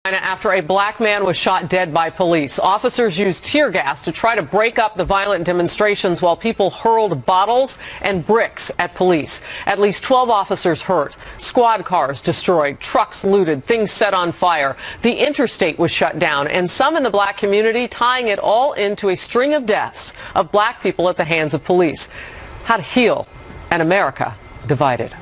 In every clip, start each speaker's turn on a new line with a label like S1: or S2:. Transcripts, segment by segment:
S1: After a black man was shot dead by police, officers used tear gas to try to break up the violent demonstrations while people hurled bottles and bricks at police. At least 12 officers hurt, squad cars destroyed, trucks looted, things set on fire. The interstate was shut down, and some in the black community tying it all into a string of deaths of black people at the hands of police. How to heal an America divided.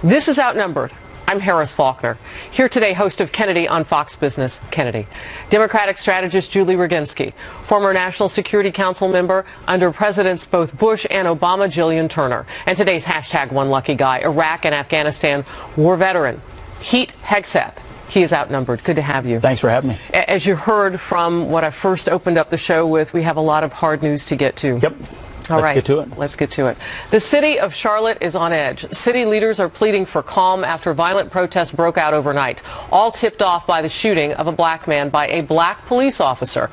S1: This is Outnumbered. I'm Harris Faulkner. Here today, host of Kennedy on Fox Business, Kennedy. Democratic strategist Julie Roginski, former National Security Council member under Presidents both Bush and Obama, Jillian Turner. And today's #OneLuckyGuy, Iraq and Afghanistan war veteran, Pete Hegseth. He is outnumbered. Good to have you.
S2: Thanks for having me.
S1: As you heard from what I first opened up the show with, we have a lot of hard news to get to.
S2: Yep. Let's get to it.
S1: Let's get to it. The city of Charlotte is on edge. City leaders are pleading for calm after violent protests broke out overnight, all tipped off by the shooting of a black man by a black police officer.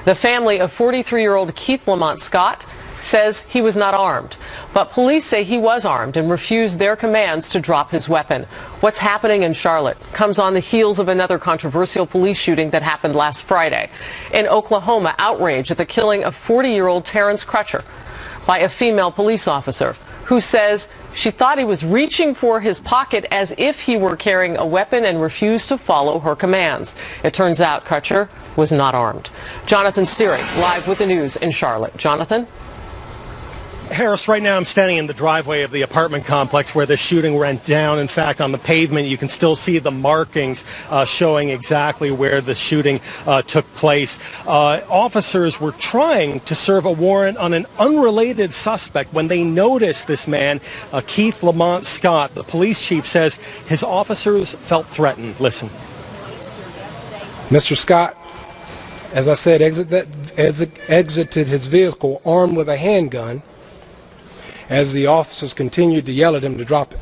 S1: The family of 43-year-old Keith Lamont Scott says he was not armed, but police say he was armed and refused their commands to drop his weapon. What's happening in Charlotte comes on the heels of another controversial police shooting that happened last Friday. In Oklahoma, outrage at the killing of 40-year-old Terrence Crutcher by a female police officer who says she thought he was reaching for his pocket as if he were carrying a weapon and refused to follow her commands. It turns out Crutcher was not armed. Jonathan Steering, live with the news in Charlotte. Jonathan?
S3: Harris, right now I'm standing in the driveway of the apartment complex where the shooting went down. In fact, on the pavement, you can still see the markings showing exactly where the shooting took place. Officers were trying to serve a warrant on an unrelated suspect when they noticed this man, Keith Lamont Scott. The police chief says his officers felt threatened. Listen.
S4: Mr. Scott, as I said, exited his vehicle armed with a handgun as the officers continued to yell at him to drop it.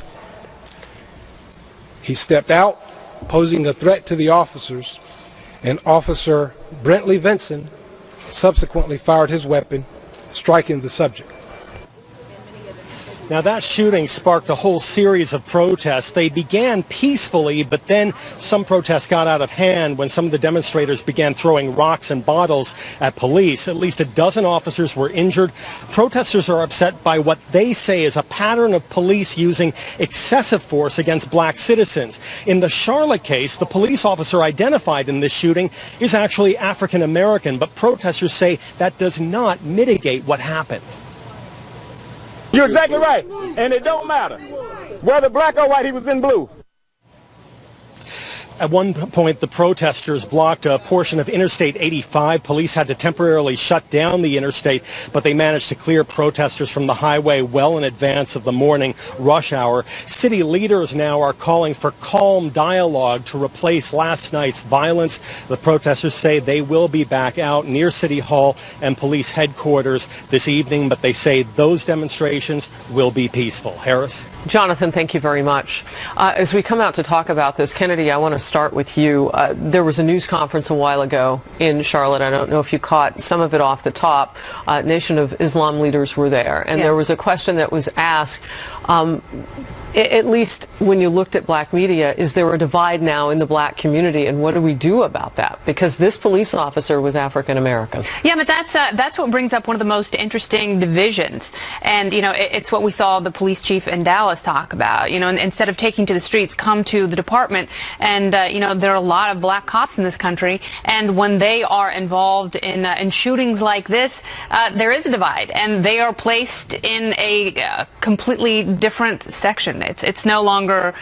S4: He stepped out, posing a threat to the officers, and Officer Brentley Vinson subsequently fired his weapon, striking the subject.
S3: Now, that shooting sparked a whole series of protests. They began peacefully, but then some protests got out of hand when some of the demonstrators began throwing rocks and bottles at police. At least a dozen officers were injured. Protesters are upset by what they say is a pattern of police using excessive force against black citizens. In the Charlotte case, the police officer identified in this shooting is actually African American, but protesters say that does not mitigate what happened.
S5: You're exactly right, and it don't matter whether black or white, he was in blue.
S3: At one point, the protesters blocked a portion of Interstate 85. Police had to temporarily shut down the interstate, but they managed to clear protesters from the highway well in advance of the morning rush hour. City leaders now are calling for calm dialogue to replace last night's violence. The protesters say they will be back out near City Hall and police headquarters this evening, but they say those demonstrations will be peaceful. Harris?
S1: Jonathan, thank you very much. As we come out to talk about this, Kennedy, I want to start with you. There was a news conference a while ago in Charlotte. I don't know if you caught some of it off the top. Nation of Islam leaders were there, and there was a question that was asked. At least when you looked at black media, is there a divide now in the black community, and what do we do about that? Because this police officer was African American.
S6: Yeah, but that's what brings up one of the most interesting divisions, and it's what we saw the police chief in Dallas talk about. Instead of taking to the streets, come to the department, and there are a lot of black cops in this country, and when they are involved in shootings like this, there is a divide, and they are placed in a completely different section. It's no longer,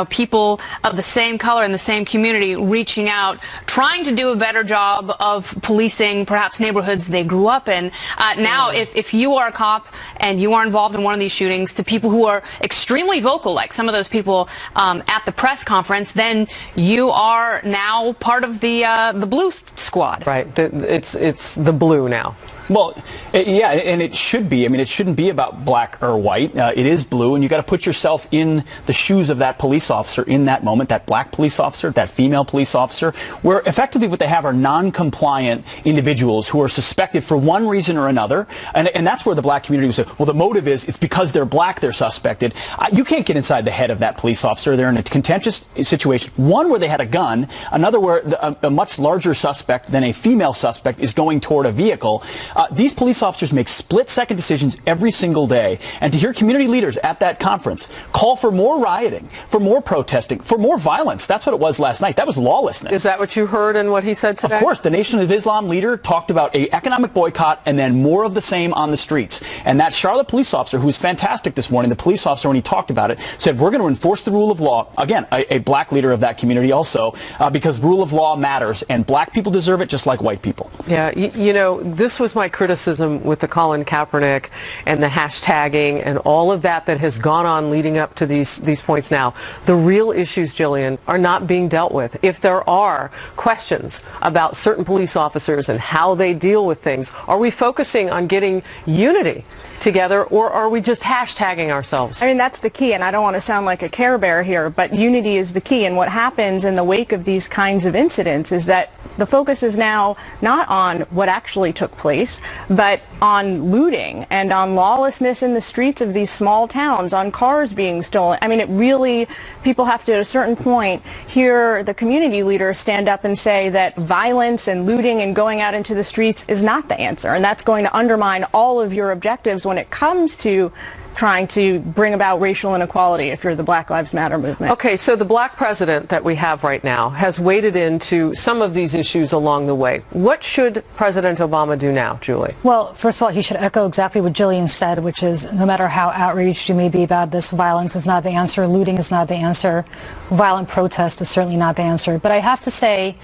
S6: people of the same color in the same community reaching out, trying to do a better job of policing perhaps neighborhoods they grew up in. Now, if you are a cop and you are involved in one of these shootings, to people who are extremely vocal, like some of those people at the press conference, then you are now part of the blue squad.
S1: Right. It's the blue now.
S2: Well, yeah, and it should be. I mean, it shouldn't be about black or white. It is blue, and you got to put yourself in the shoes of that police officer in that moment, that black police officer, that female police officer, where effectively what they have are non-compliant individuals who are suspected for one reason or another, and that's where the black community would say, well, the motive is it's because they're black they're suspected. You can't get inside the head of that police officer. They're in a contentious situation. One where they had a gun, another where a much larger suspect than a female suspect is going toward a vehicle. These police officers make split-second decisions every single day. And to hear community leaders at that conference call for more rioting, for more protesting, for more violence, that's what it was last night. That was lawlessness.
S1: Is that what you heard in what he said today?
S2: Of course. The Nation of Islam leader talked about an economic boycott and then more of the same on the streets. And that Charlotte police officer, who was fantastic this morning, the police officer, when he talked about it, said, we're going to enforce the rule of law. Again, a black leader of that community also, because rule of law matters, and black people deserve it just like white people.
S1: Yeah, you know, this was my criticism with the Colin Kaepernick and the hashtagging and all of that has gone on leading up to these points now. The real issues, Jillian, are not being dealt with. If there are questions about certain police officers and how they deal with things, are we focusing on getting unity together, or are we just hashtagging ourselves?
S7: I mean, that's the key, and I don't want to sound like a Care Bear here, but unity is the key. And what happens in the wake of these kinds of incidents is that the focus is now not on what actually took place, but on looting and on lawlessness in the streets of these small towns, on cars being stolen. I mean, it really, people have to, at a certain point, hear the community leaders stand up and say that violence and looting and going out into the streets is not the answer, and that's going to undermine all of your objectives when it comes to trying to bring about racial inequality if you're the Black Lives Matter movement.
S1: Okay, so the black president that we have right now has waded into some of these issues along the way. What should President Obama do now, Julie?
S8: Well, first of all, he should echo exactly what Jillian said, which is no matter how outraged you may be about this, violence is not the answer, looting is not the answer, violent protest is certainly not the answer. But I have to say,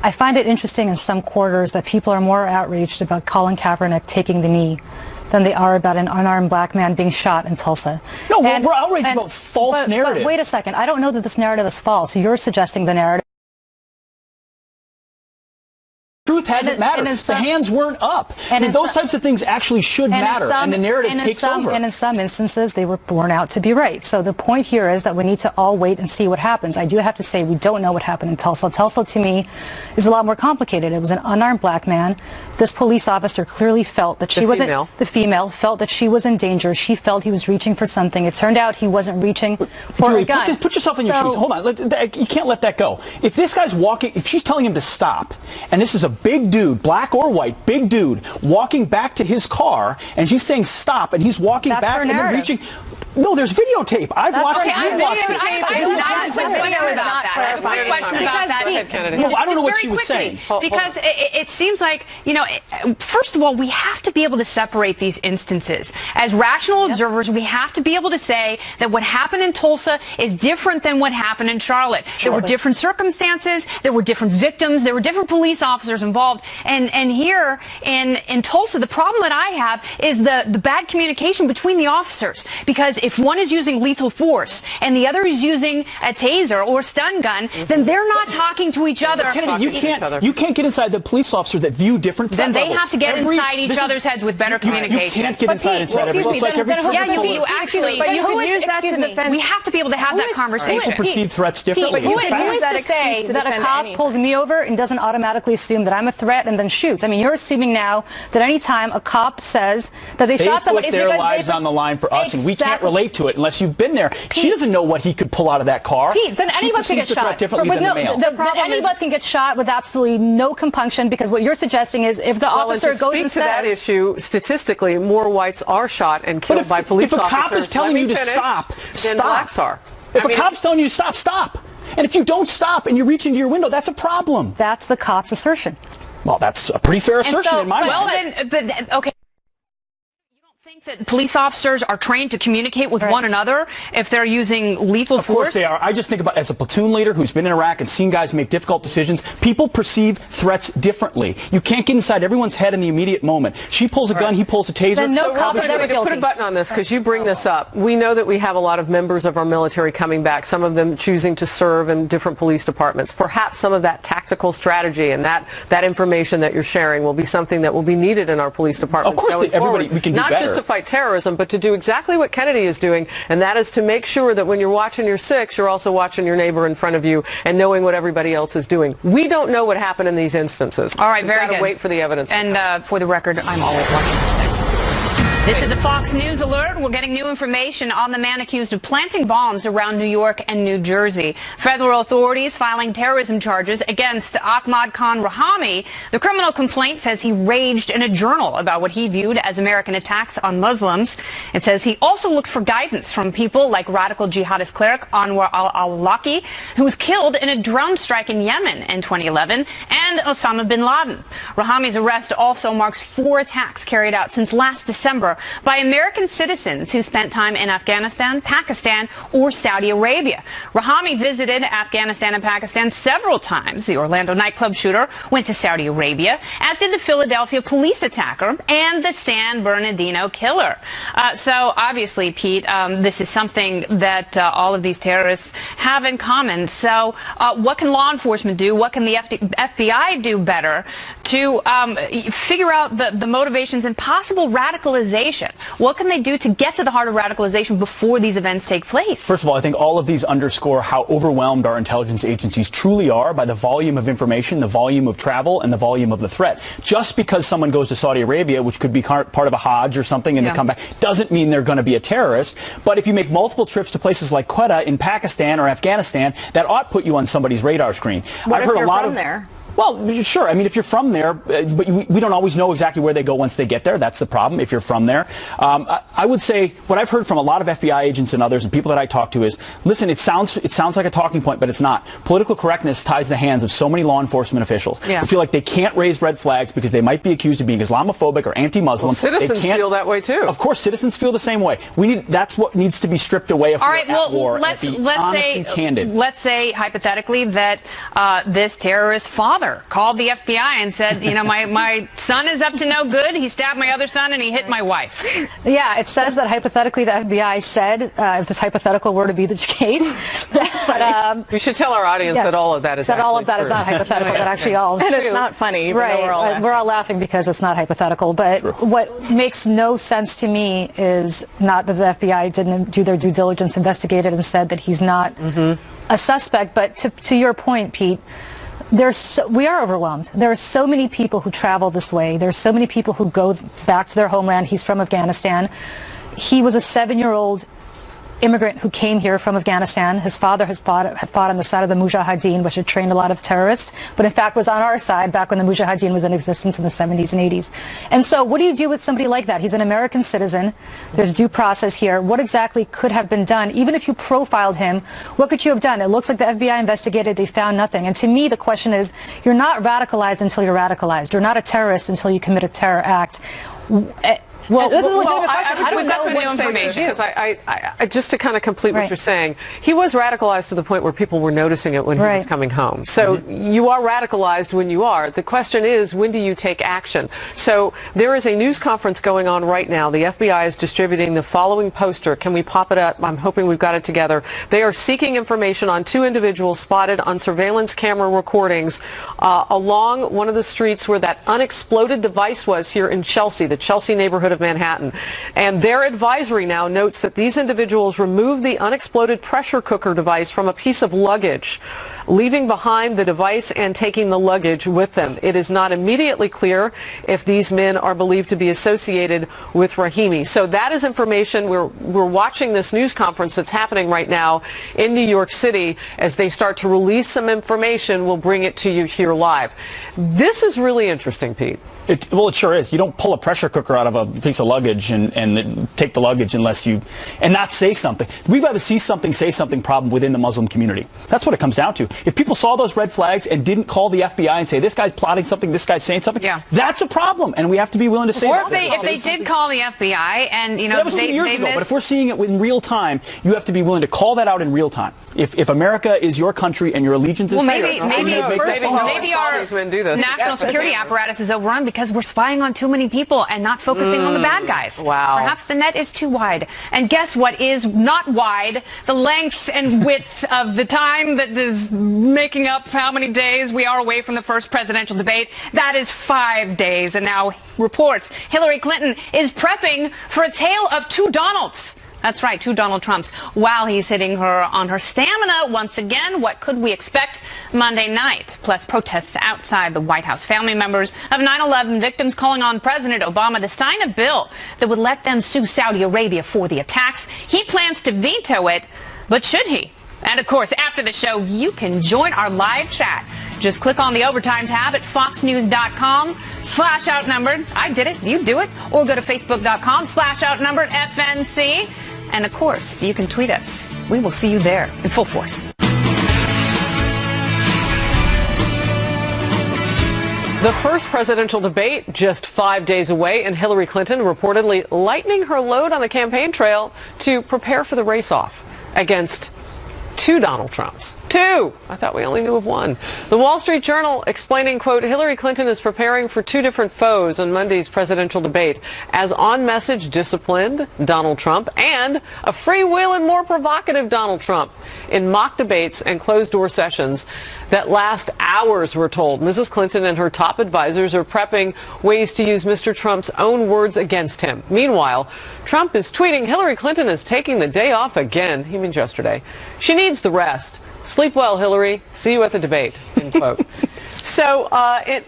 S8: I find it interesting in some quarters that people are more outraged about Colin Kaepernick taking the knee than they are about an unarmed black man being shot in Tulsa.
S2: No, we're outraged about false narratives.
S8: But wait a second. I don't know that this narrative is false. You're suggesting the narrative.
S2: Truth hasn't mattered. The hands weren't up. And those types of things actually should matter, and the narrative takes over.
S8: And in some instances, they were borne out to be right. So the point here is that we need to all wait and see what happens. I do have to say we don't know what happened in Tulsa. Tulsa, to me, is a lot more complicated. It was an unarmed black man. This police officer clearly felt that she wasn't... The female felt that she was in danger. She felt he was reaching for something. It turned out he wasn't reaching for a gun.
S2: Put yourself in your shoes. Hold on. You can't let that go. If this guy's walking... If she's telling him to stop, and this is a big dude, black or white, big dude, walking back to his car, and she's saying stop, and he's walking back and then reaching... No, there's videotape. I've watched it.
S6: I have a quick question about that.
S2: No, I don't know what she was saying.
S6: Because it seems like, you know, first of all, we have to be able to separate these instances. As rational observers, we have to be able to say that what happened in Tulsa is different than what happened in Charlotte. There were different circumstances. There were different victims. There were different police officers involved. And here in Tulsa, the problem that I have is the bad communication between the officers. Because if one is using lethal force and the other is using a taser or stun gun, then they're not talking to each other.
S2: Kennedy, you can't get inside the police officers that view different threat
S6: levels. Then they have to get inside each other's heads with better communication.
S2: You can't get inside everyone. It's like every
S6: you actually.
S7: But you can use that to defend.
S6: We have to be able to have that conversation.
S2: People perceive threats differently.
S8: Who is to say that a cop pulls me over and doesn't automatically assume that I'm a threat and then shoots? I mean, you're assuming now that any time a cop says that they shot someone,
S2: it's because they put their lives on the line for us, and we can't relate to it unless you've been there. She doesn't know what he could pull out of that car.
S8: Then any of us can get shot.
S2: Differently than the male.
S8: Any of us can get shot with absolutely no compunction, because what you're suggesting is if the officer goes and
S1: says... to that issue, statistically, more whites are shot and killed by police officers.
S2: If a cop is telling you to stop,
S1: then blacks are.
S2: If a cop's telling you to stop, stop. And if you don't stop and you reach into your window, that's a problem.
S8: That's the cop's assertion.
S2: Well, that's a pretty fair assertion in my mind.
S6: Well, then, but okay. think that police officers are trained to communicate with one another if they're using lethal force?
S2: Of course they are. I just think about, as a platoon leader who's been in Iraq and seen guys make difficult decisions, people perceive threats differently. You can't get inside everyone's head in the immediate moment. She pulls a gun, he pulls a taser.
S8: Then no
S1: Robert, to put a button on this, because you bring this up, we know that we have a lot of members of our military coming back, some of them choosing to serve in different police departments. Perhaps some of that tactical strategy and that information that you're sharing will be something that will be needed in our police departments.
S2: Of course, everybody, we can do better.
S1: Not just to fight terrorism, but to do exactly what Kennedy is doing, and that is to make sure that when you're watching your six, you're also watching your neighbor in front of you and knowing what everybody else is doing. We don't know what happened in these instances.
S6: All right, very good.
S1: Wait for the evidence.
S6: And for the record, I'm always watching your six. This is a Fox News alert. We're getting new information on the man accused of planting bombs around New York and New Jersey. Federal authorities filing terrorism charges against Ahmad Khan Rahami. The criminal complaint says he raged in a journal about what he viewed as American attacks on Muslims. It says he also looked for guidance from people like radical jihadist cleric Anwar al-Awlaki, who was killed in a drone strike in Yemen in 2011, and Osama bin Laden. Rahami's arrest also marks 4 attacks carried out since last December by American citizens who spent time in Afghanistan, Pakistan, or Saudi Arabia. Rahami visited Afghanistan and Pakistan several times. The Orlando nightclub shooter went to Saudi Arabia, as did the Philadelphia police attacker and the San Bernardino killer. So obviously, Pete, this is something that all of these terrorists have in common. So what can law enforcement do? What can the FBI do better to figure out the motivations and possible radicalization? What can they do to get to the heart of radicalization before these events take place?
S2: First of all, I think all of these underscore how overwhelmed our intelligence agencies truly are by the volume of information, the volume of travel, and the volume of the threat. Just because someone goes to Saudi Arabia, which could be part of a Hajj or something, and they come back, doesn't mean they're going to be a terrorist. But if you make multiple trips to places like Quetta in Pakistan or Afghanistan, that ought to put you on somebody's radar screen.
S7: What if you're from there?
S2: Well, sure. I mean, if you're from there, but we don't always know exactly where they go once they get there. That's the problem if you're from there. I would say what I've heard from a lot of FBI agents and others and people that I talk to is, listen, it sounds like a talking point, but it's not. Political correctness ties the hands of so many law enforcement officials who feel like they can't raise red flags because they might be accused of being Islamophobic or anti-Muslim.
S1: Well, citizens feel that way too.
S2: Of course, citizens feel the same way. That's what needs to be stripped away if we're at war.
S6: Let's say hypothetically that this terrorist father called the FBI and said, you know, my son is up to no good. He stabbed my other son and he hit my wife.
S8: Yeah, it says that hypothetically the FBI said, if this hypothetical were to be the case. But,
S1: we should tell our audience that all of that is
S8: all of that true. Is not hypothetical. That actually all is
S7: and
S8: true.
S7: It's not funny.
S8: Right. We're all laughing because it's not hypothetical. But what makes no sense to me is not that the FBI didn't do their due diligence, investigated, and said that he's not a suspect. But to your point, Pete, we are overwhelmed. There are so many people who travel this way. There are so many people who go back to their homeland. He's from Afghanistan. He was a 7-year-old immigrant who came here from Afghanistan. His father had fought on the side of the Mujahideen, which had trained a lot of terrorists, but in fact was on our side back when the Mujahideen was in existence in the 70s and 80s. And so what do you do with somebody like that? He's an American citizen. There's due process here. What exactly could have been done? Even if you profiled him, what could you have done? It looks like the FBI investigated. They found nothing. And to me, the question is, you're not radicalized until you're radicalized. You're not a terrorist until you commit a terror act.
S1: Well,
S8: this is a legitimate question.
S1: I would got some new information because I just to kind of complete what you're saying, he was radicalized to the point where people were noticing it when he was coming home. So you are radicalized when you are. The question is, when do you take action? So there is a news conference going on right now. The FBI is distributing the following poster. Can we pop it up? I'm hoping we've got it together. They are seeking information on 2 individuals spotted on surveillance camera recordings along one of the streets where that unexploded device was here in Chelsea, the Chelsea neighborhood of Manhattan. And their advisory now notes that these individuals removed the unexploded pressure cooker device from a piece of luggage, leaving behind the device and taking the luggage with them. It is not immediately clear if these men are believed to be associated with Rahimi. So that is information. We're watching this news conference that's happening right now in New York City. As they start to release some information, we'll bring it to you here live. This is really interesting, Pete.
S2: Well, it sure is. You don't pull a pressure cooker out of a piece of luggage and take the luggage unless you, and not say something. We've got a see something, say something problem within the Muslim community. That's what it comes down to. If people saw those red flags and didn't call the FBI and say, this guy's plotting something, this guy's saying something, that's a problem, and we have to be willing to say that.
S6: Or if they did call the FBI and,
S2: that was 2 years ago, but if we're seeing it in real time, you have to be willing to call that out in real time. If America is your country and your allegiance is
S6: maybe our national security apparatus is overrun because we're spying on too many people and not focusing on the bad guys.
S1: Wow.
S6: Perhaps the net is too wide. And guess what is not wide? The length and width of the time that is making up how many days we are away from the first presidential debate. That is 5 days. And now reports Hillary Clinton is prepping for a tale of two Donalds. That's right, two Donald Trumps. While he's hitting her on her stamina once again, what could we expect Monday night? Plus protests outside the White House. Family members of 9/11 victims calling on President Obama to sign a bill that would let them sue Saudi Arabia for the attacks. He plans to veto it, but should he? And of course, after the show, you can join our live chat. Just click on the Overtime tab at foxnews.com/outnumbered. I did it. You do it. Or go to facebook.com/outnumberedFNC. And of course, you can tweet us. We will see you there in full force.
S1: The first presidential debate just 5 days away, and Hillary Clinton reportedly lightening her load on the campaign trail to prepare for the race-off against two Donald Trumps. Two! I thought we only knew of one. The Wall Street Journal explaining, quote, Hillary Clinton is preparing for two different foes on Monday's presidential debate as on-message disciplined Donald Trump and a freewheeling, more provocative Donald Trump in mock debates and closed-door sessions that last hours, we're told. Mrs. Clinton and her top advisors are prepping ways to use Mr. Trump's own words against him. Meanwhile, Trump is tweeting Hillary Clinton is taking the day off again. He means yesterday. She needs the rest. Sleep well, Hillary. See you at the debate, end quote. So,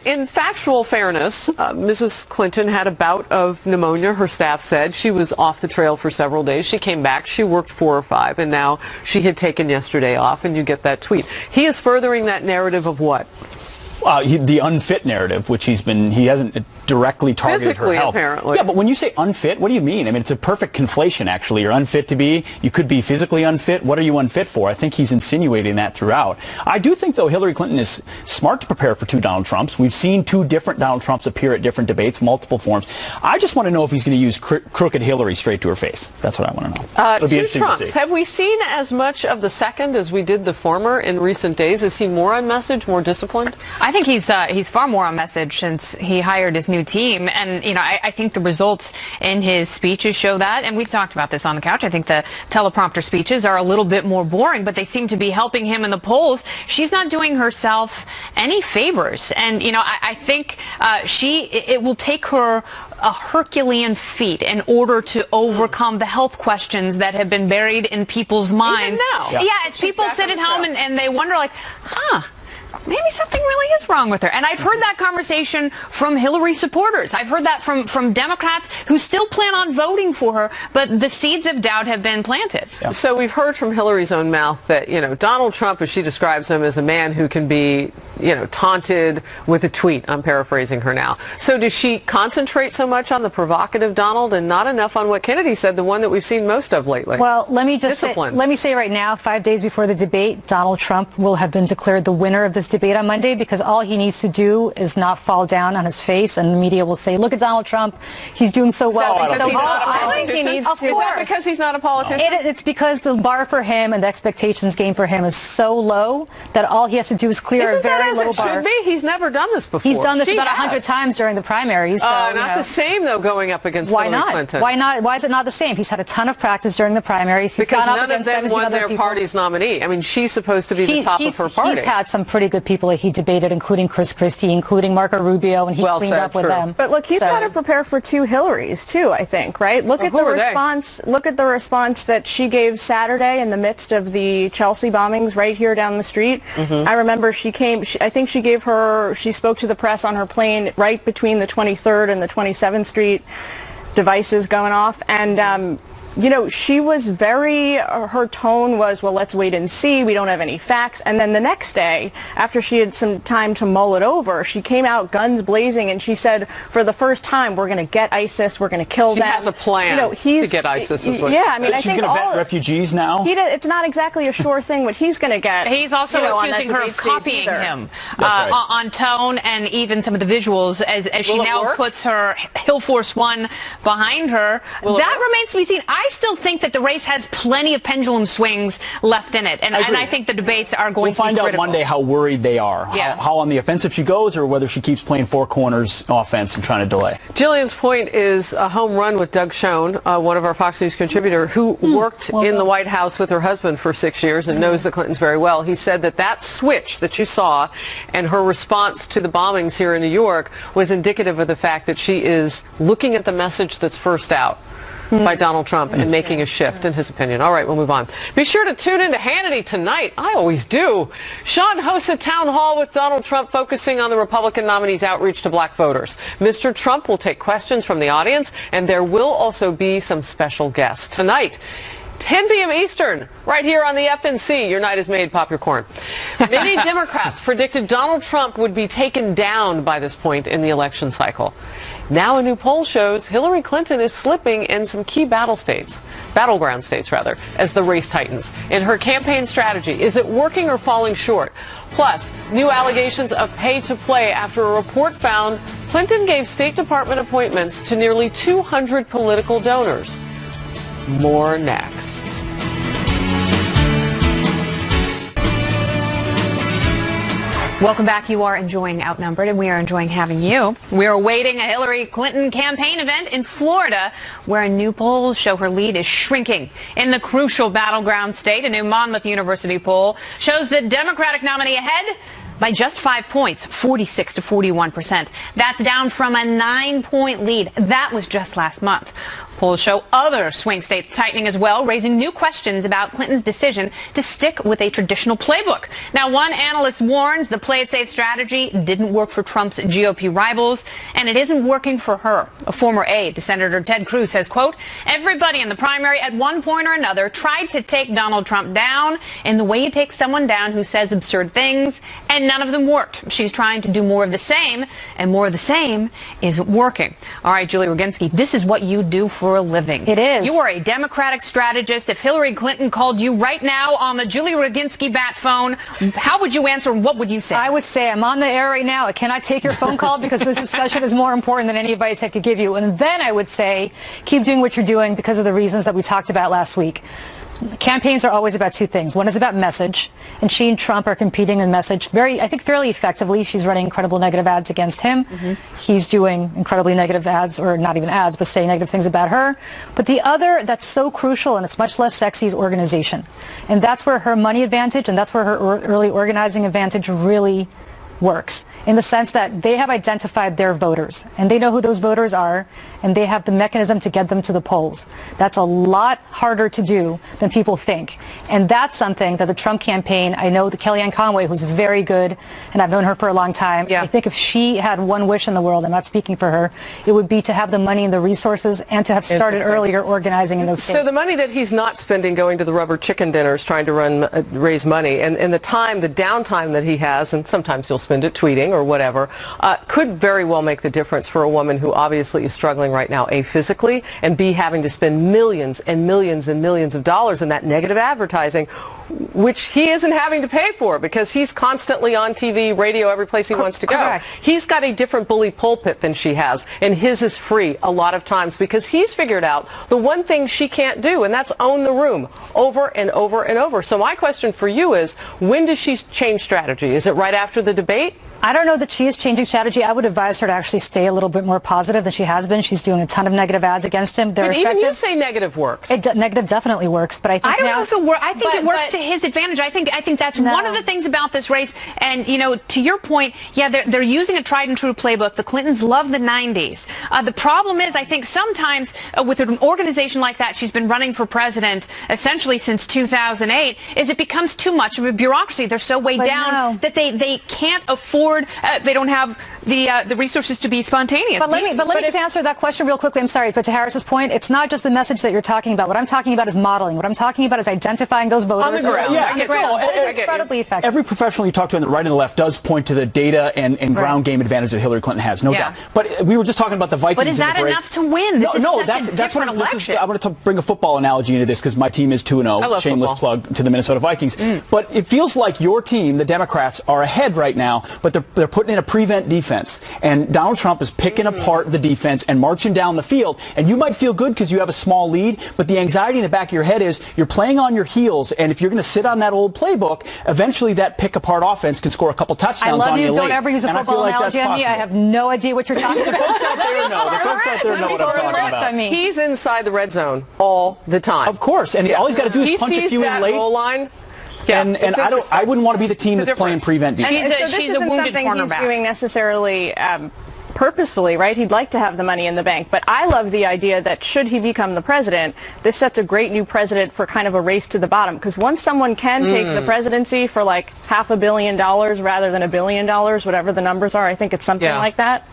S1: in factual fairness, Mrs. Clinton had a bout of pneumonia. Her staff said she was off the trail for several days. She came back. She worked 4 or 5, and now she had taken yesterday off, and you get that tweet. He is furthering that narrative of what?
S2: The unfit narrative, which he hasn't directly targeted
S1: physically,
S2: her health.
S1: Apparently.
S2: Yeah, but when you say unfit, what do you mean? I mean, it's a perfect conflation, actually. You're unfit to be. You could be physically unfit. What are you unfit for? I think he's insinuating that throughout. I do think, though, Hillary Clinton is smart to prepare for two Donald Trumps. We've seen two different Donald Trumps appear at different debates, multiple forms. I just want to know if he's going to use crooked Hillary straight to her face. That's what I want to know. It'll be interesting
S1: Trumps.
S2: to see.
S1: Have we seen as much of the second as we did the former in recent days? Is he more on message, more disciplined?
S6: I think he's far more on message since he hired his new team. And, you know, I think the results in his speeches show that. And we've talked about this on the couch. I think the teleprompter speeches are a little bit more boring, but they seem to be helping him in the polls. She's not doing herself any favors. And, you know, I think it will take her a Herculean feat in order to overcome the health questions that have been buried in people's minds.
S1: Even now.
S6: Yeah, as people sit at home and they wonder, like, maybe something really is wrong with her. And I've heard that conversation from Hillary supporters. I've heard that from Democrats who still plan on voting for her, but the seeds of doubt have been planted.
S1: Yeah. So we've heard from Hillary's own mouth that, you know, Donald Trump, as she describes him, is a man who can be, you know, taunted with a tweet. I'm paraphrasing her now. So does she concentrate so much on the provocative Donald and not enough on what Kennedy said, the one that we've seen most of lately?
S8: Well, let me say right now, 5 days before the debate, Donald Trump will have been declared the winner of this debate on Monday, because all he needs to do is not fall down on his face, and the media will say, look at Donald Trump, he's doing so well.
S1: Is that because he's not a politician?
S8: It's because the bar for him and the expectations game for him is so low that all he has to do is clear a very low bar.
S1: Should be. He's never done this before.
S8: He's done this about 100 times during the primaries. So,
S1: not the same, though, going up against Hillary Clinton.
S8: Why not? Why is it not the same? He's had a ton of practice during the primaries. He's
S1: because
S8: gone
S1: none
S8: up against
S1: of them won their party's nominee. I mean, she's supposed to be the top of her party.
S8: He's had some pretty good people that he debated, including Chris Christie, including Marco Rubio, and he cleaned up with them.
S7: But look, he's got to prepare for two Hillarys too, I think, right? Look at the response. Look at the response that she gave Saturday in the midst of the Chelsea bombings right here down the street. I remember she spoke to the press on her plane right between the 23rd and the 27th Street devices going off, and you know, she was her tone was, well, let's wait and see. We don't have any facts. And then the next day, after she had some time to mull it over, she came out guns blazing and she said, for the first time, we're going to get ISIS. We're going to kill them.
S1: She has a plan to get ISIS. Is what
S7: I mean, I
S2: she's
S7: think
S2: going to vet refugees now.
S7: It's not exactly a sure thing what he's going to get.
S6: He's also accusing her of copying him on tone and even some of the visuals as she now puts her Hill Force One behind her. That remains to be seen. I still think that the race has plenty of pendulum swings left in it, and I think the debates are going to be critical.
S2: We'll find out Monday how worried they are, how on the offensive she goes, or whether she keeps playing four corners offense and trying to delay.
S1: Jillian's point is a home run with Doug Schoen, one of our Fox News contributor, who worked in the White House with her husband for 6 years and knows the Clintons very well. He said that switch that you saw and her response to the bombings here in New York was indicative of the fact that she is looking at the message that's first out by Donald Trump and making a shift in his opinion. All right, we'll move on. Be sure to tune in to Hannity tonight. I always do. Sean hosts a town hall with Donald Trump focusing on the Republican nominee's outreach to black voters. Mr. Trump will take questions from the audience, and there will also be some special guests. Tonight, 10 p.m. Eastern, right here on the FNC. Your night is made. Pop your corn. Many Democrats predicted Donald Trump would be taken down by this point in the election cycle. Now a new poll shows Hillary Clinton is slipping in some key battleground states, as the race tightens. In her campaign strategy, is it working or falling short? Plus, new allegations of pay to play after a report found Clinton gave State Department appointments to nearly 200 political donors. More next.
S6: Welcome back. You are enjoying Outnumbered, and we are enjoying having you. We are awaiting a Hillary Clinton campaign event in Florida, where new polls show her lead is shrinking. In the crucial battleground state, a new Monmouth University poll shows the Democratic nominee ahead by just 5 points, 46 to 41%. That's down from a 9-point lead. That was just last month. Polls show other swing states tightening as well, raising new questions about Clinton's decision to stick with a traditional playbook. Now, one analyst warns the play it safe strategy didn't work for Trump's GOP rivals, and it isn't working for her. A former aide to Senator Ted Cruz says, quote, everybody in the primary at one point or another tried to take Donald Trump down in the way you take someone down who says absurd things, and none of them worked. She's trying to do more of the same, and more of the same isn't working. All right, Julie Roginski, this is what you do for a living.
S8: It is.
S6: You are a Democratic strategist. If Hillary Clinton called you right now on the Julie Roginski bat phone, how would you answer? What would you say?
S8: I would say, I'm on the air right now. I cannot take your phone call because this discussion is more important than any advice I could give you. And then I would say, keep doing what you're doing because of the reasons that we talked about last week. Campaigns are always about two things. One is about message, and she and Trump are competing in message I think fairly effectively. She's running incredible negative ads against him. He's doing incredibly negative ads, or not even ads, but saying negative things about her. But the other that's so crucial, and it's much less sexy, is organization. And that's where her money advantage, and that's where her early organizing advantage really works, in the sense that they have identified their voters, and they know who those voters are, and they have the mechanism to get them to the polls. That's a lot harder to do than people think. And that's something that the Trump campaign, I know that Kellyanne Conway, who's very good, and I've known her for a long time, I think if she had one wish in the world, I'm not speaking for her, it would be to have the money and the resources and to have started earlier organizing in those states.
S1: So the money that he's not spending going to the rubber chicken dinners trying to raise money, and the downtime that he has, and sometimes he'll spend it tweeting or whatever, could very well make the difference for a woman who obviously is struggling right now, A, physically, and B, having to spend millions and millions and millions of dollars in that negative advertising, which he isn't having to pay for because he's constantly on TV, radio, every place he wants to go.
S8: Correct.
S1: He's got a different bully pulpit than she has, and his is free a lot of times because he's figured out the one thing she can't do, and that's own the room over and over and over. So my question for you is, when does she change strategy? Is it right after the debate?
S8: I don't know that she is changing strategy. I would advise her to actually stay a little bit more positive than she has been. She's doing a ton of negative ads against him. They're effective.
S1: Even you say negative works.
S8: Negative definitely works, but I think
S6: I don't know if it works. I think it works to his advantage. I think that's one of the things about this race. And to your point, they're using a tried and true playbook. The Clintons love the 90s. The problem is, I think sometimes with an organization like that, she's been running for president essentially since 2008. Is it becomes too much of a bureaucracy? They're so weighed down that they can't afford board. They don't have the resources to be spontaneous.
S8: But let me just answer that question real quickly. I'm sorry, but to Harris's point, it's not just the message that you're talking about. What I'm talking about is modeling. What I'm talking about is identifying those voters.
S1: On the ground.
S2: Yeah,
S1: I get it.
S8: It's incredibly effective.
S2: Every professional you talk to on the right and the left does point to the data and ground game advantage that Hillary Clinton has, no doubt. But we were just talking about the Vikings.
S6: But is that enough to win? This is such a different election.
S2: I want to bring a football analogy into this because my team is 2-0. Shameless plug to the Minnesota Vikings. But it feels like your team, the Democrats, are ahead right now, but they're putting in a prevent defense. And Donald Trump is picking apart the defense and marching down the field. And you might feel good because you have a small lead, but the anxiety in the back of your head is you're playing on your heels, and if you're going to sit on that old playbook, eventually that pick-apart offense can score a couple touchdowns on you late.
S8: Don't ever use a football analogy on me. I have no idea what you're talking about.
S2: The folks out there know. The folks out there know what I'm talking about.
S1: He's inside the red zone all the time.
S2: Of course, and all he's got to do is punch a few in late.
S1: Goal line.
S2: And I wouldn't want to be the team that's playing prevent defense.
S6: She's a wounded cornerback.
S7: He's doing necessarily purposefully, right? He'd like to have the money in the bank. But I love the idea that should he become the president, this sets a great new precedent for kind of a race to the bottom. Because once someone can take the presidency for like $500 million rather than $1 billion, whatever the numbers are, I think it's something like that.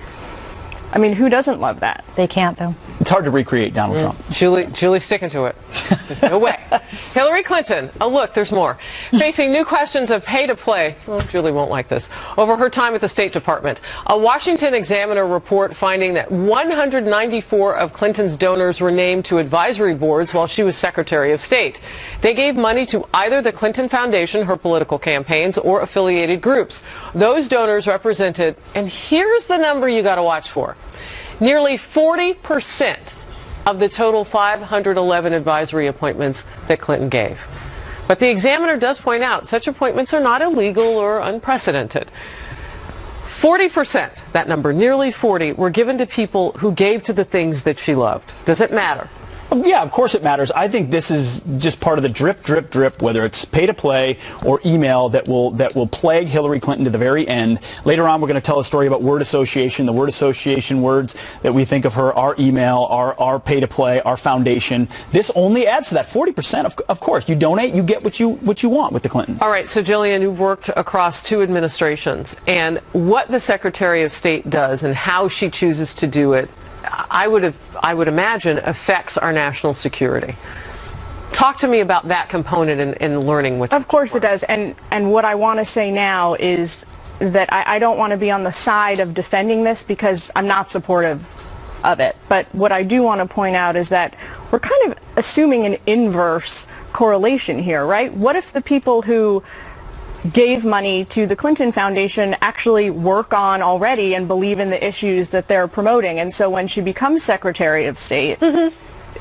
S7: I mean, who doesn't love that?
S8: They can't, though.
S2: It's hard to recreate Donald Trump.
S1: Julie's sticking to it. There's no way. Hillary Clinton. Oh, look, there's more. Facing new questions of pay to play. Well, Julie won't like this. Over her time at the State Department. A Washington Examiner report finding that 194 of Clinton's donors were named to advisory boards while she was Secretary of State. They gave money to either the Clinton Foundation, her political campaigns, or affiliated groups. Those donors represented, and here's the number you got to watch for, nearly 40% of the total 511 advisory appointments that Clinton gave. But the Examiner does point out such appointments are not illegal or unprecedented. 40%, that number, nearly 40, were given to people who gave to the things that she loved. Does it matter?
S2: Yeah, of course it matters. I think this is just part of the drip, drip, drip, whether it's pay to play or email that will plague Hillary Clinton to the very end. Later on, we're going to tell a story about word association. The word association words that we think of her are email, are pay to play, our foundation. This only adds to that 40%. Of course, you donate, you get what you want with the Clintons.
S1: All right, so Jillian, you've worked across 2 administrations, and what the Secretary of State does and how she chooses to do it, I would imagine affects our national security. Talk to me about that component in learning what.
S7: Of course it does, and what I want to say now is that I don't want to be on the side of defending this because I'm not supportive of it. But what I do want to point out is that we're kind of assuming an inverse correlation here, right? What if the people who gave money to the Clinton Foundation actually work on already and believe in the issues that they're promoting? And so when she becomes Secretary of State,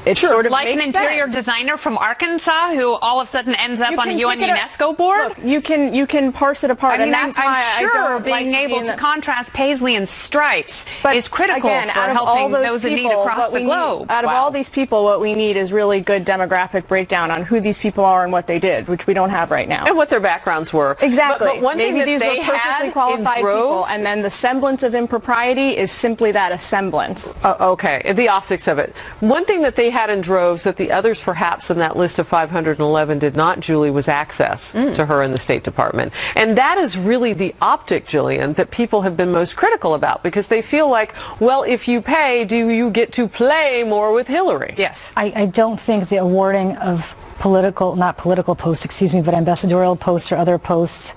S7: it sort of
S6: like
S7: makes
S6: an interior
S7: sense.
S6: designer from Arkansas who all of a sudden ends up on a UN UNESCO board.
S7: Look, you can parse it apart.
S6: I mean,
S7: and that's
S6: I'm
S7: why
S6: sure
S7: I don't
S6: being
S7: like
S6: able to contrast paisley and stripes is critical
S7: again,
S6: for
S7: out of
S6: helping
S7: all
S6: those in need across the globe.
S7: Out of all these people, what we need is really good demographic breakdown on who these people are and what they did, which we don't have right now.
S1: And what their backgrounds were.
S7: Exactly.
S1: But one
S7: Maybe
S1: thing that
S7: these
S1: they
S7: were perfectly
S1: had
S7: qualified
S1: in droves,
S7: people, and then the semblance of impropriety is simply that, a semblance.
S1: Okay, the optics of it. One thing that they had in droves that the others perhaps in that list of 511 did not, Julie, was access to her in the State Department. And that is really the optic, Jillian, that people have been most critical about, because they feel like, well, if you pay, do you get to play more with Hillary?
S6: Yes.
S8: I don't think the awarding of not political posts, excuse me, but ambassadorial posts or other posts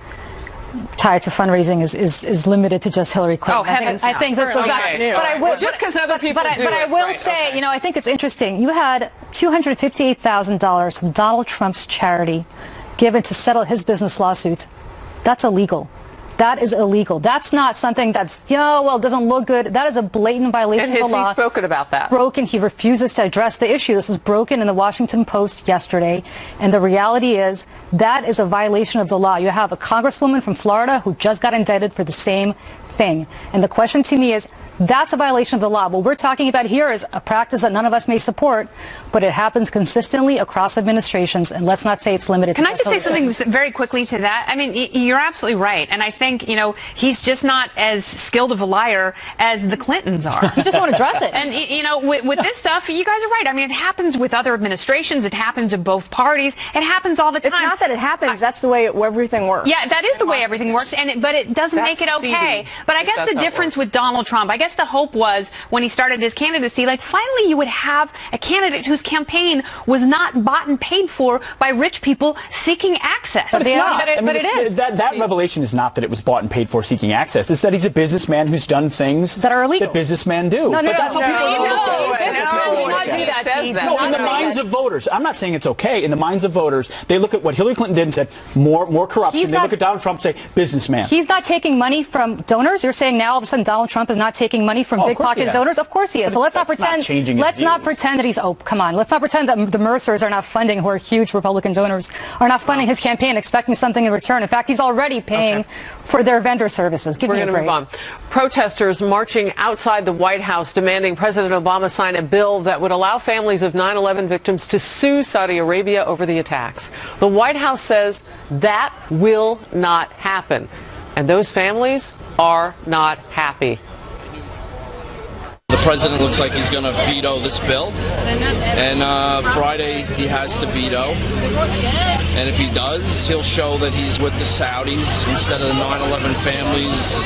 S8: tied to fundraising is limited to just Hillary Clinton.
S6: Oh, heavens,
S8: I think this goes back. But I will,
S1: just because other people do
S8: but I will say, you know, I think it's interesting. You had $258,000 from Donald Trump's charity given to settle his business lawsuits. That's illegal. That is illegal. That's not something that's, well, it doesn't look good. That is a blatant violation of the law.
S1: And has he spoken about that?
S8: Broken. He refuses to address the issue. This was broken in the Washington Post yesterday. And the reality is that is a violation of the law. You have a congresswoman from Florida who just got indicted for the same thing. And the question to me is, That's a violation of the law. What we're talking about here is a practice that none of us may support, but it happens consistently across administrations, and let's not say it's limited to...
S6: Can I just say something very quickly to that? I mean, you're absolutely right, and I think, he's just not as skilled of a liar as the Clintons are.
S8: You just won't address it.
S6: And, with this stuff, you guys are right. I mean, it happens with other administrations. It happens in both parties. It happens all the time.
S7: It's not that it happens. That's the way everything works.
S6: Yeah, that is the way everything works, but it doesn't make it okay. But I guess the difference with Donald Trump, I guess the hope was when he started his candidacy, like finally you would have a candidate whose campaign was not bought and paid for by rich people seeking access.
S2: But it's not.
S8: But it is.
S2: That revelation is not that it was bought and paid for seeking access. It's that he's a businessman who's done things
S8: that are illegal.
S2: That businessmen do.
S8: No,
S2: that's how people look at it.
S8: Businessmen do not do that.
S2: No, in the minds of voters. I'm not saying it's okay. In the minds of voters, they look at what Hillary Clinton did and said, more corruption. They look at Donald Trump and say, businessman.
S8: He's not taking money from donors. You're saying now all of a sudden Donald Trump is not taking money from big pocket donors? Of course he is. So let's not pretend. Let's not pretend that he's. Oh, come on. Let's not pretend that the Mercers are not funding, who are huge Republican donors, are not funding his campaign, expecting something in return. In fact, he's already paying for their vendor services. We're
S1: going to move on. Protesters marching outside the White House demanding President Obama sign a bill that would allow families of 9/11 victims to sue Saudi Arabia over the attacks. The White House says that will not happen, and those families are not happy.
S9: The president looks like he's going to veto this bill, and Friday he has to veto, and if he does, he'll show that he's with the Saudis instead of the 9/11 families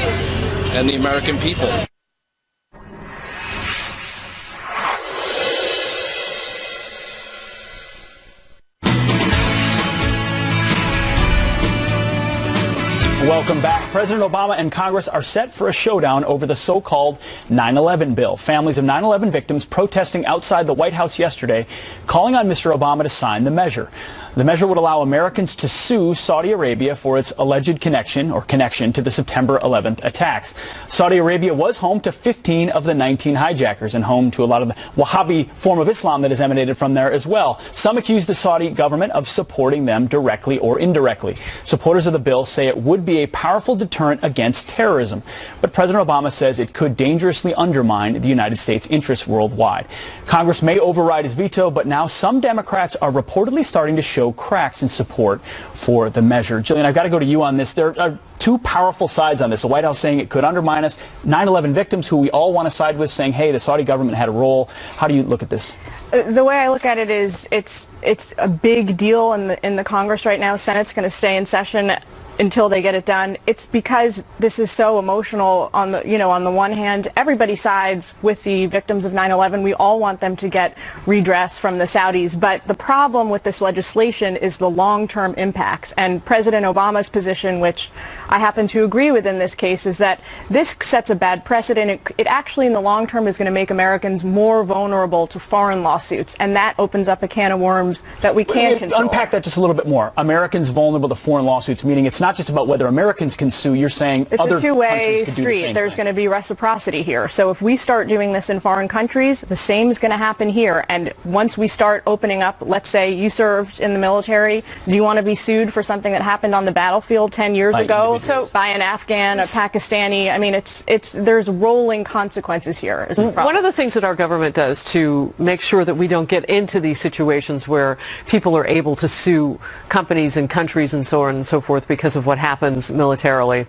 S9: and the American people.
S2: Welcome back. President Obama and Congress are set for a showdown over the so-called 9/11 bill. Families of 9/11 victims protesting outside the White House yesterday, calling on Mr. Obama to sign the measure. The measure would allow Americans to sue Saudi Arabia for its alleged connection to the September 11th attacks. Saudi Arabia was home to 15 of the 19 hijackers and home to a lot of the Wahhabi form of Islam that has emanated from there as well. Some accuse the Saudi government of supporting them directly or indirectly. Supporters of the bill say it would be a powerful deterrent against terrorism. But President Obama says it could dangerously undermine the United States' interests worldwide. Congress may override his veto, but now some Democrats are reportedly starting to show cracks in support for the measure. Jillian, I've got to go to you on this. There are two powerful sides on this. The White House saying it could undermine us. 9/11 victims, who we all want to side with, saying, hey, the Saudi government had a role. How do you look at this?
S7: The way I look at it is it's a big deal in the Congress right now. Senate's going to stay in session until they get it done. It's because this is so emotional. On the one hand, everybody sides with the victims of 9/11. We all want them to get redress from the Saudis. But the problem with this legislation is the long-term impacts. And President Obama's position, which I happen to agree with in this case, is that this sets a bad precedent. It actually, in the long term, is going to make Americans more vulnerable to foreign lawsuits. And that opens up a can of worms that we can't control.
S2: Unpack that just a little bit more. Americans vulnerable to foreign lawsuits, meaning it's not just about whether Americans can sue. You're saying
S7: it's
S2: other
S7: a two-way
S2: countries could
S7: street.
S2: do the
S7: There's going to be reciprocity here. So if we start doing this in foreign countries, the same is going to happen here. And once we start opening up, let's say you served in the military, do you want to be sued for something that happened on the battlefield 10 years ago? So by an Afghan, a Pakistani, I mean, there's rolling consequences here.
S1: One of the things that our government does to make sure that we don't get into these situations where people are able to sue companies and countries and so on and so forth because of what happens militarily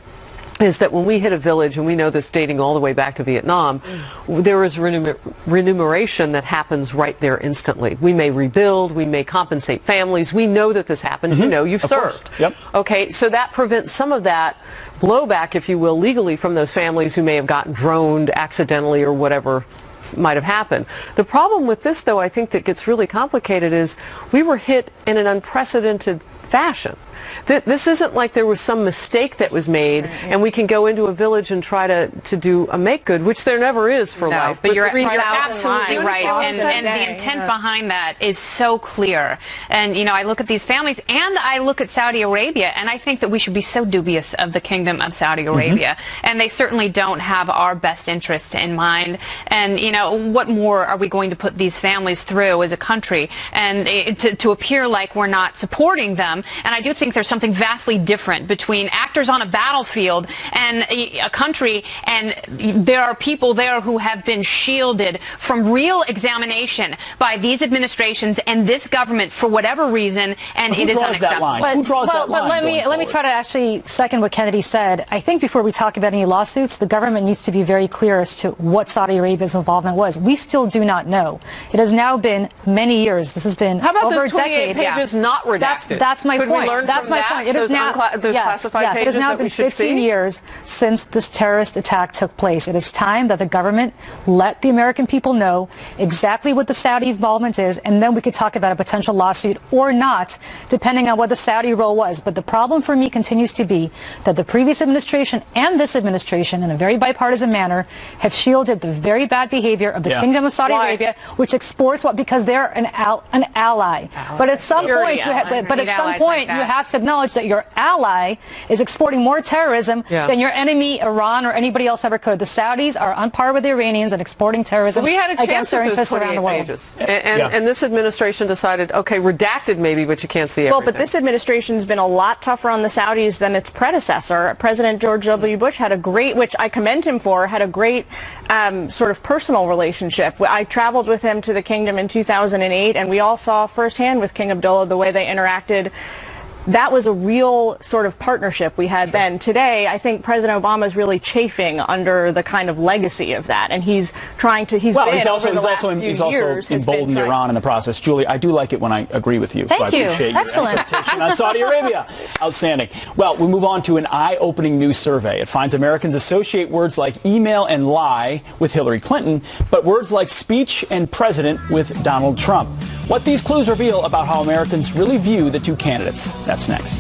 S1: is that when we hit a village, and we know this dating all the way back to Vietnam, there is remuneration that happens right there instantly. We may rebuild, we may compensate families. We know that this happens. You know, you've served.
S2: Yep.
S1: Okay, so that prevents some of that blowback, if you will, legally from those families who may have gotten droned accidentally or whatever might have happened. The problem with this, though, I think that gets really complicated is we were hit in an unprecedented fashion. This isn't like there was some mistake that was made and we can go into a village and try to do a make good, which there never is for life.
S6: But you're absolutely right. And the intent behind that is so clear. And, you know, I look at these families and I look at Saudi Arabia, and I think that we should be so dubious of the Kingdom of Saudi Arabia. And they certainly don't have our best interests in mind. And, you know, what more are we going to put these families through as a country? And to appear like we're not supporting them. And I do think there's something vastly different between actors on a battlefield and a country, and there are people there who have been shielded from real examination by these administrations and this government for whatever reason, and it is unacceptable.
S2: Who draws that line?
S8: But let me try to actually second what Kennedy said. I think before we talk about any lawsuits, the government needs to be very clear as to what Saudi Arabia's involvement was. We still do not know. It has now been many years. This has been over a decade.
S1: Pages not redacted.
S8: That's my
S1: Could
S8: point.
S1: We learn
S8: that's
S1: from
S8: my
S1: that?
S8: point. It is now
S1: classified pages
S8: it has now
S1: that
S8: been
S1: we should
S8: 15
S1: see?
S8: years since this terrorist attack took place. It is time that the government let the American people know exactly what the Saudi involvement is, and then we could talk about a potential lawsuit or not, depending on what the Saudi role was. But the problem for me continues to be that the previous administration and this administration, in a very bipartisan manner, have shielded the very bad behavior of the Kingdom of Saudi Arabia, which exports because they're an ally. But at some point, you have to acknowledge that your ally is exporting more terrorism than your enemy, Iran, or anybody else ever could. The Saudis are on par with the Iranians in exporting terrorism against their interests around the world.
S1: And this administration decided, okay, redacted maybe, but you can't see everything.
S7: Well, but this administration's been a lot tougher on the Saudis than its predecessor. President George W. Bush had a great, which I commend him for, had a great sort of personal relationship. I traveled with him to the kingdom in 2008, and we all saw firsthand with King Abdullah the way they interacted. That was a real sort of partnership we had then. Today, I think President Obama is really chafing under the kind of legacy of that, and he's trying to. He's also
S2: emboldened Iran in the process. Julie, I do like it when I agree with you.
S8: Thank
S2: so I
S8: you.
S2: appreciate
S8: Excellent.
S2: your exhortation on Saudi Arabia. Outstanding. Well, we move on to an eye-opening new survey. It finds Americans associate words like email and lie with Hillary Clinton, but words like speech and president with Donald Trump. What these clues reveal about how Americans really view the two candidates. That's next.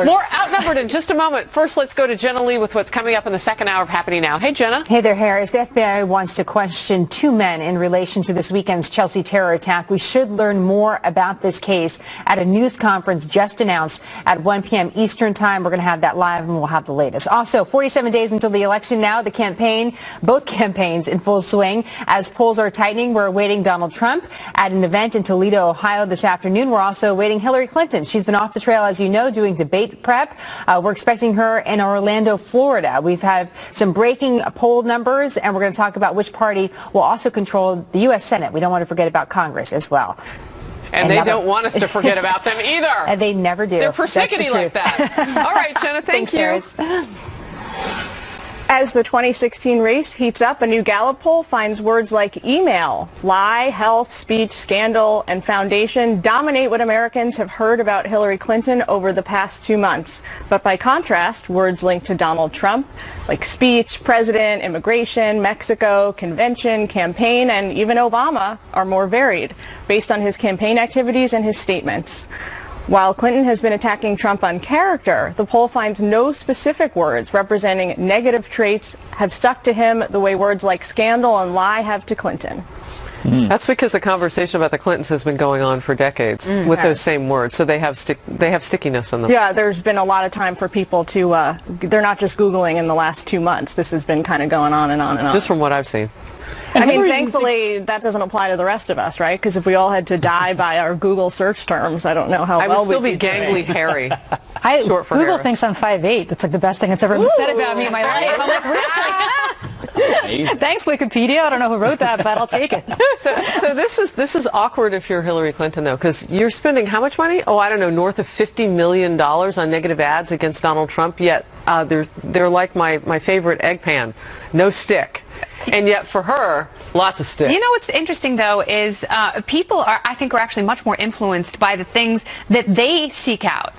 S1: More Outnumbered in just a moment. First, let's go to Jenna Lee with what's coming up in the second hour of Happening Now. Hey, Jenna.
S10: Hey there, Harris. The FBI wants to question two men in relation to this weekend's Chelsea terror attack. We should learn more about this case at a news conference just announced at 1 p.m. Eastern Time. We're going to have that live, and we'll have the latest. Also, 47 days until the election now. Both campaigns in full swing. As polls are tightening, we're awaiting Donald Trump at an event in Toledo, Ohio this afternoon. We're also awaiting Hillary Clinton. She's been off the trail, as you know, doing debate prep. We're expecting her in Orlando, Florida. We've had some breaking poll numbers, and we're going to talk about which party will also control the U.S. Senate. We don't want to forget about Congress as well.
S1: And they don't want us to forget about them either.
S10: And they never do.
S1: They're persnickety like that. All right, Jenna, thank you.
S10: Harris.
S7: As the 2016 race heats up, a new Gallup poll finds words like email, lie, health, speech, scandal, and foundation dominate what Americans have heard about Hillary Clinton over the past 2 months. But by contrast, words linked to Donald Trump, like speech, president, immigration, Mexico, convention, campaign, and even Obama, are more varied, based on his campaign activities and his statements. While Clinton has been attacking Trump on character, the poll finds no specific words representing negative traits have stuck to him the way words like scandal and lie have to Clinton.
S1: That's because the conversation about the Clintons has been going on for decades with those same words, so they have stickiness in them.
S7: Yeah, there's been a lot of time for people to, they're not just Googling in the last 2 months. This has been kind of going on and on and on.
S1: Just from what I've seen.
S7: I mean, thankfully, that doesn't apply to the rest of us, right? Because if we all had to die by our Google search terms, I don't know how well
S1: we'd still be gangly hairy.
S8: Google
S1: Harris.
S8: thinks I'm 5'8". That's like the best thing that's ever been said about me in my life. I'm like, really? Thanks, Wikipedia. I don't know who wrote that, but I'll take it.
S1: So this is awkward if you're Hillary Clinton, though, because you're spending how much money? Oh, I don't know, north of $50 million on negative ads against Donald Trump. Yet they're like my favorite egg pan, no stick. And yet for her, lots of stick.
S6: You know what's interesting, though, is people are actually much more influenced by the things that they seek out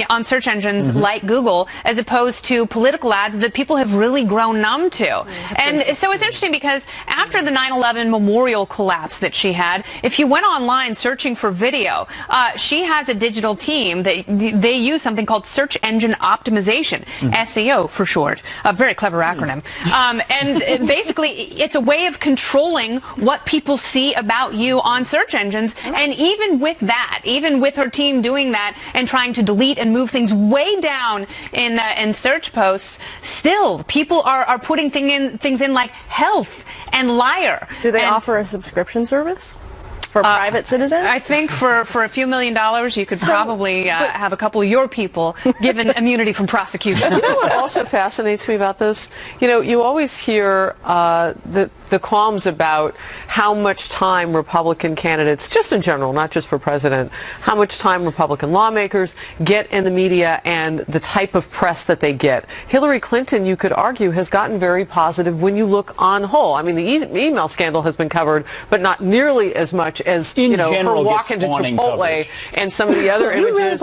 S6: on search engines like Google, as opposed to political ads that people have really grown numb to. And so it's interesting because after the 9/11 memorial collapse that she had, if you went online searching for video, she has a digital team that they use something called search engine optimization, SEO for short, a very clever acronym. And basically, it's a way of controlling what people see about you on search engines. And even with that, even with her team doing that and trying to delete and move things way down in search posts, still people are putting things in like health and liar.
S7: Do they offer a subscription service for private citizens?
S6: I think for a few $1 million, you could probably have a couple of your people given immunity from prosecution.
S1: You know what also fascinates me about this? You know, you always hear the qualms about how much time Republican candidates, just in general, not just for president, how much time Republican lawmakers get in the media and the type of press that they get. Hillary Clinton, you could argue, has gotten very positive when you look on whole. I mean, the email scandal has been covered, but not nearly as much as her walk into Chipotle coverage. And some of the other images,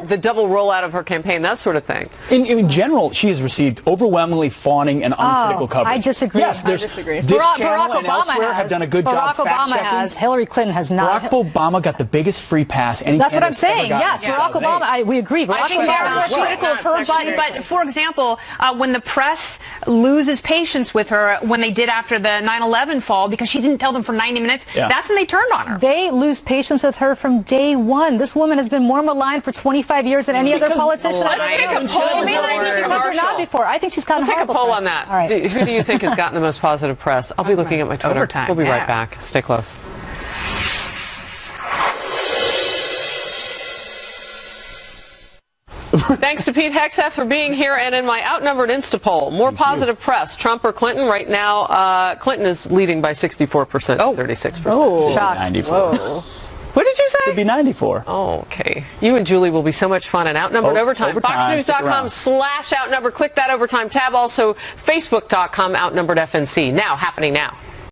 S1: the double rollout of her campaign, that sort of thing.
S2: In general, she has received overwhelmingly fawning and uncritical coverage.
S8: I disagree.
S2: Yes,
S8: I disagree.
S2: Channel and elsewhere have done a good job fact-checking.
S8: Hillary Clinton has not.
S2: Barack Obama got the biggest free pass any
S8: That's what I'm
S2: candidate's
S8: saying.
S2: ever gotten.
S8: Yes, Barack Obama. We agree.
S6: I think they're critical of her, but for example, when the press loses patience with her, when they did after the 9/11 fall, because she didn't tell them for 90 minutes, that's when they turned on her.
S8: They lose patience with her from day one. This woman has been more maligned for 25 years than any other politician.
S1: Let's take a poll.
S8: Not before. I think she's gotten
S1: Take a
S8: horrible
S1: poll
S8: press.
S1: on that.
S8: All right.
S1: Who do you think has gotten the most positive press? I'll be looking at my Twitter.
S6: Overtime.
S1: We'll be right back. Stay close. Thanks to Pete Hegseth for being here, and in my Outnumbered Insta poll, more positive press, Trump or Clinton? Right now, Clinton is leading by 64%, 36%.
S2: Oh,
S8: shocked.
S2: 94.
S1: Whoa. What did you say?
S2: It'd be 94.
S1: Oh, okay. You and Julie will be so much fun and Outnumbered Overtime. FoxNews.com/Outnumbered. Click that Overtime tab. Also, Facebook.com/Outnumbered FNC. Now, happening now.